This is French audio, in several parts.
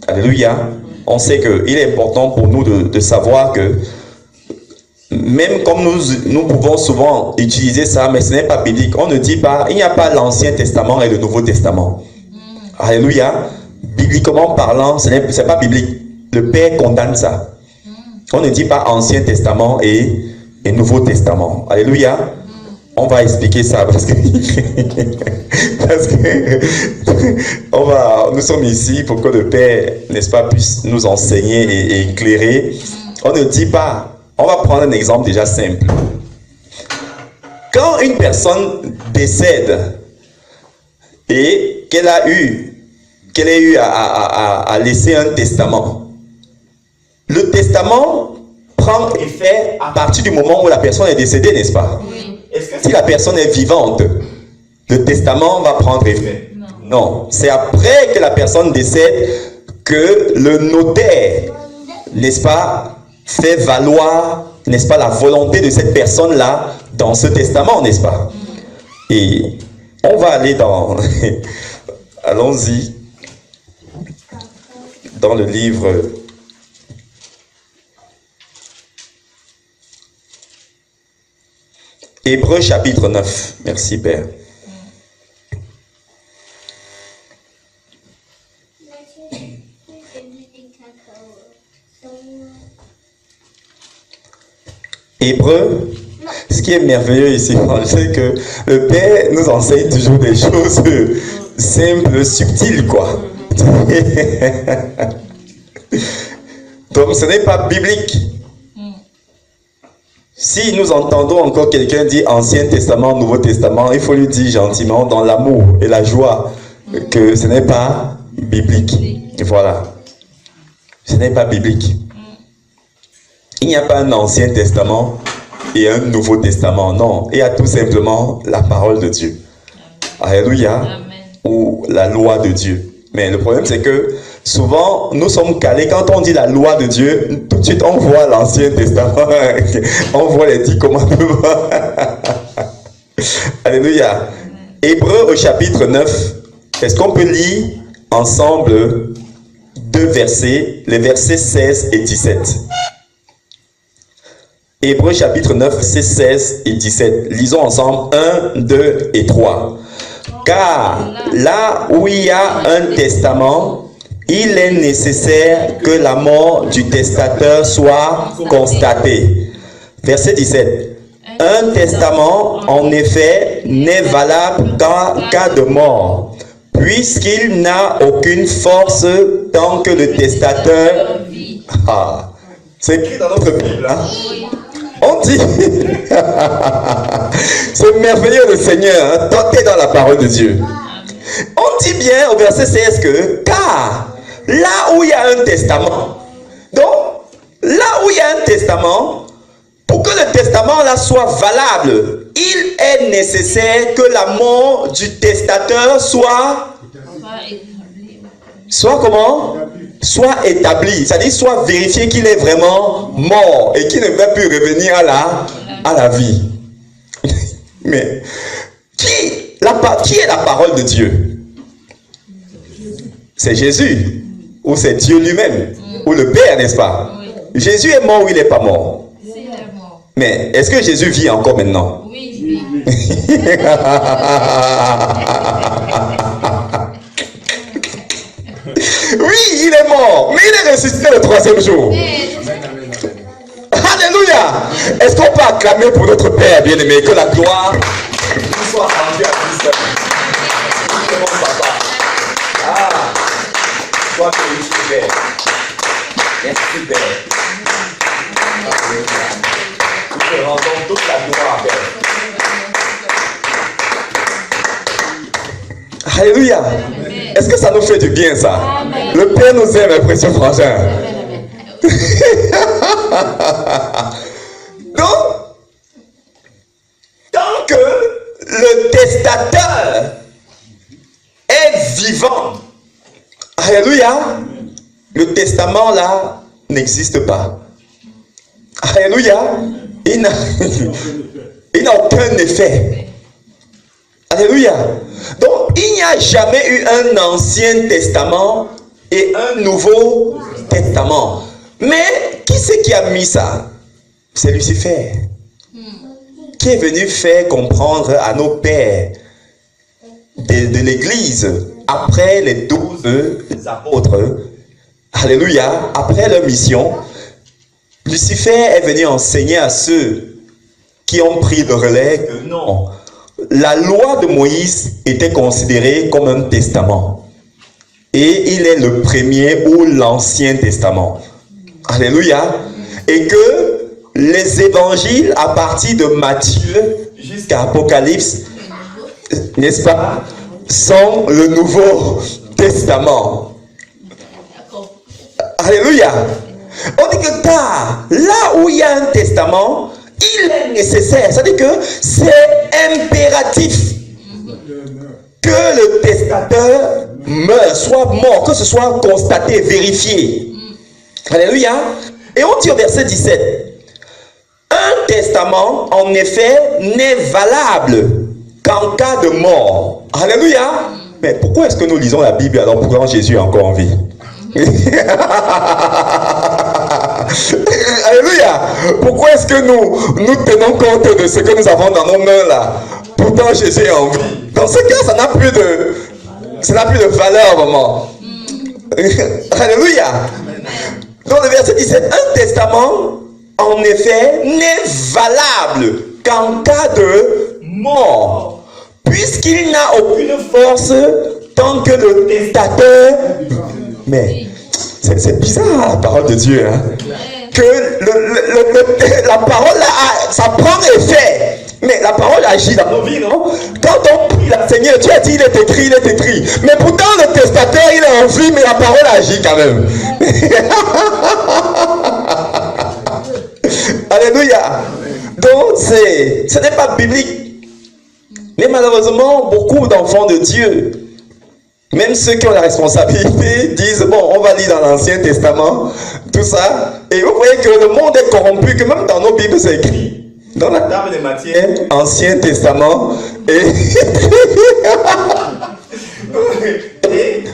Alléluia. On sait qu'il est important pour nous de savoir que même comme nous pouvons souvent utiliser ça, mais ce n'est pas biblique. On ne dit pas, il n'y a pas l'Ancien Testament et le Nouveau Testament. Alléluia. Bibliquement parlant, ce n'est pas biblique. Le Père condamne ça. On ne dit pas Ancien Testament et Nouveau Testament. Alléluia. On va expliquer ça parce que nous sommes ici pour que le Père, n'est-ce pas, puisse nous enseigner et éclairer. On ne dit pas, on va prendre un exemple déjà simple. Quand une personne décède et qu'elle a eu à laisser un testament, le testament prend effet à partir du moment où la personne est décédée, n'est-ce pas? Oui. Est-ce que si la personne est vivante, le testament va prendre effet? Non. C'est après que la personne décède que le notaire, n'est-ce pas, fait valoir, n'est-ce pas, la volonté de cette personne-là dans ce testament, n'est-ce pas? Et on va aller dans... Allons-y. Dans le livre... Hébreux chapitre 9. Merci Père. Hébreux, ce qui est merveilleux ici, c'est que le Père nous enseigne toujours des choses simples, subtiles, quoi. Donc ce n'est pas biblique. Si nous entendons encore quelqu'un dire Ancien Testament, Nouveau Testament, il faut lui dire gentiment, dans l'amour et la joie, que ce n'est pas biblique. Voilà. Ce n'est pas biblique. Il n'y a pas un Ancien Testament et un Nouveau Testament. Non. Il y a tout simplement la parole de Dieu. Alléluia. Ou la loi de Dieu. Mais le problème, c'est que souvent, nous sommes calés. Quand on dit la loi de Dieu, tout de suite, on voit l'Ancien Testament. On voit les 10 commandements. Alléluia. Hébreux au chapitre 9. Est-ce qu'on peut lire ensemble deux versets, les versets 16 et 17? Hébreux chapitre 9, versets 16 et 17. Lisons ensemble 1, 2 et 3. Car là où il y a un testament, il est nécessaire que la mort du testateur soit constatée. Verset 17. Un testament, en effet, n'est valable qu'en cas de mort, puisqu'il n'a aucune force tant que le testateur... Ah, c'est écrit dans notre Bible, hein? On dit, c'est merveilleux le Seigneur, hein? Toi, t'es dans la parole de Dieu. On dit bien au verset 16 que, car là où il y a un testament, donc là où il y a un testament, pour que le testament là soit valable, il est nécessaire que la mort du testateur soit comment? Soit établi, c'est-à-dire soit vérifié qu'il est vraiment mort et qu'il ne va plus revenir à la vie. Mais qui est la parole de Dieu? C'est Jésus ou c'est Dieu lui-même ou le Père, n'est-ce pas? Jésus est mort ou il n'est pas mort? Mais est-ce que Jésus vit encore maintenant? Oui. Oui, il est mort, mais il est ressuscité le 3e jour. Alléluia. Est-ce qu'on peut acclamer pour notre Père bien-aimé, que la gloire soit rendue à Christ? Ah, sois glorifié, Père. Merci, Père. Nous te rendons toute la gloire, Père. Alléluia. Est-ce que ça nous fait du bien, ça? Amen. Le Père nous aime, mes précieux frangins. Donc, tant que le testateur est vivant, alléluia, le testament là n'existe pas. Alléluia, il n'a aucun effet. Alléluia. Donc, il n'y a jamais eu un ancien testament et un nouveau testament. Mais qui c'est qui a mis ça? C'est Lucifer. Qui est venu faire comprendre à nos pères de l'Église, après les 12 apôtres, alléluia, après leur mission, Lucifer est venu enseigner à ceux qui ont pris le relais que non, la loi de Moïse était considérée comme un testament. Et il est le premier ou l'Ancien Testament. Alléluia. Et que les évangiles à partir de Matthieu jusqu'à Apocalypse, n'est-ce pas, sont le Nouveau Testament. Alléluia. On dit que là où il y a un testament, il est nécessaire. C'est-à-dire que c'est impératif que le testateur meure, soit mort, que ce soit constaté, vérifié. Alléluia. Et on dit au verset 17, un testament, en effet, n'est valable qu'en cas de mort. Alléluia. Mais pourquoi est-ce que nous lisons la Bible alors pourquoi Jésus est encore en vie? Alléluia. Pourquoi est-ce que nous tenons compte de ce que nous avons dans nos mains là? Pourtant Jésus est en vie. Dans ce cas, ça n'a plus de valeur vraiment. Alléluia. Dans le verset 17, un testament, en effet, n'est valable qu'en cas de mort, puisqu'il n'a aucune force tant que le testateur. Mais c'est bizarre la parole de Dieu, hein? Que la parole ça prend effet, mais la parole agit dans nos vies, non? Quand on prie le Seigneur, tu as dit il est écrit, mais pourtant le testateur il est en vie, mais la parole agit quand même. Alléluia. Donc ce n'est pas biblique, mais malheureusement beaucoup d'enfants de Dieu, même ceux qui ont la responsabilité, disent bon, on va lire dans l'Ancien Testament, tout ça. Et vous voyez que le monde est corrompu, que même dans nos Bibles c'est écrit. Dans la table des matières, Ancien Testament et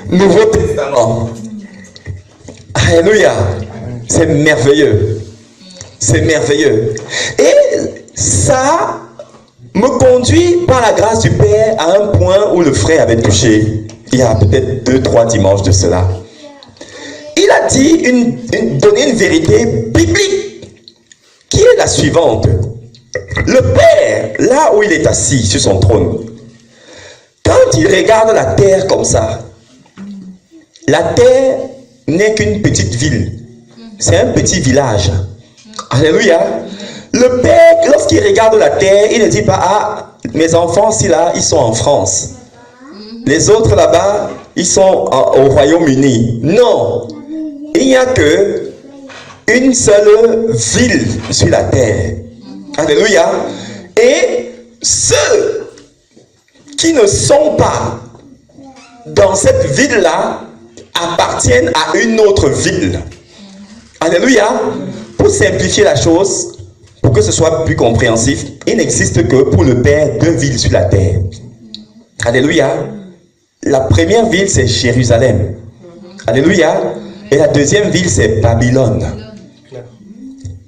Nouveau Testament. Alléluia. C'est merveilleux. C'est merveilleux. Et ça me conduit par la grâce du Père à un point où le frère avait touché. Il y a peut-être 2-3 dimanches de cela. Il a dit, donné une vérité biblique qui est la suivante. Le Père, là où il est assis sur son trône, quand il regarde la terre comme ça, la terre n'est qu'une petite ville. C'est un petit village. Alléluia. Le Père, lorsqu'il regarde la terre, il ne dit pas, ah, mes enfants, si là, ils sont en France. Les autres là-bas, ils sont au Royaume-Uni. Non. Il n'y a que une seule ville sur la terre. Alléluia. Et ceux qui ne sont pas dans cette ville-là appartiennent à une autre ville. Alléluia. Pour simplifier la chose, pour que ce soit plus compréhensif, il n'existe que pour le Père 2 villes sur la terre. Alléluia. La première ville, c'est Jérusalem. Alléluia. Et la deuxième ville, c'est Babylone.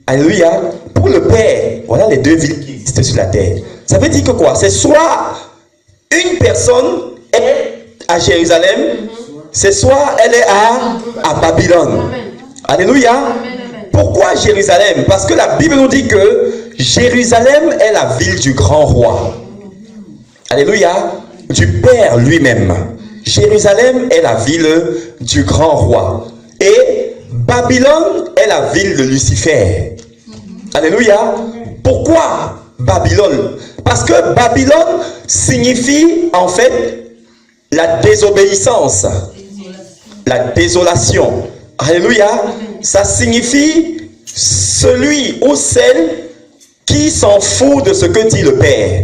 Alléluia. Pour le Père, voilà les 2 villes qui existent sur la terre. Ça veut dire que quoi? C'est soit une personne est à Jérusalem, c'est soit elle est à Babylone. Alléluia. Pourquoi Jérusalem? Parce que la Bible nous dit que Jérusalem est la ville du grand roi. Alléluia. Du Père lui-même. Jérusalem est la ville du grand roi. Et Babylone est la ville de Lucifer. Alléluia. Pourquoi Babylone? Parce que Babylone signifie en fait la désobéissance, la désolation. Alléluia. Ça signifie celui ou celle qui s'en fout de ce que dit le Père.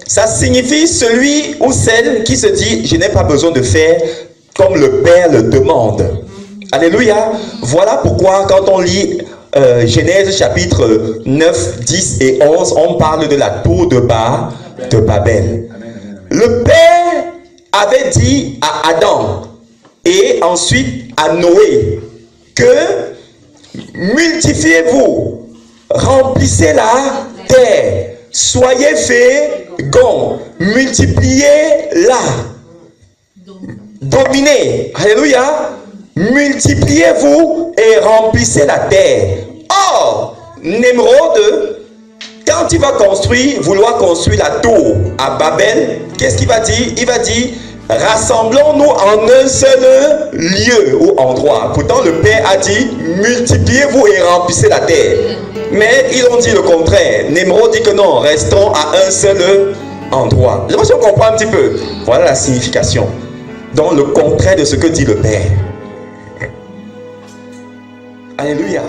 Ça signifie celui ou celle qui se dit, je n'ai pas besoin de faire comme le Père le demande. Alléluia. Voilà pourquoi quand on lit Genèse chapitre 9, 10 et 11, on parle de la tour de Babel. Le Père avait dit à Adam et ensuite à Noé que multipliez-vous, remplissez la terre, soyez féconds, multipliez-la, dominez. Alléluia. Multipliez-vous et remplissez la terre. Or, Nemrod, quand il va vouloir construire la tour à Babel, qu'est-ce qu'il va dire? Il va dire, rassemblons-nous en un seul lieu ou endroit. Pourtant, le Père a dit, multipliez-vous et remplissez la terre. Mais ils ont dit le contraire. Nemrod dit que non, restons à un seul endroit. Je pense qu'on comprend un petit peu. Voilà la signification. Donc, le contraire de ce que dit le Père. Alléluia.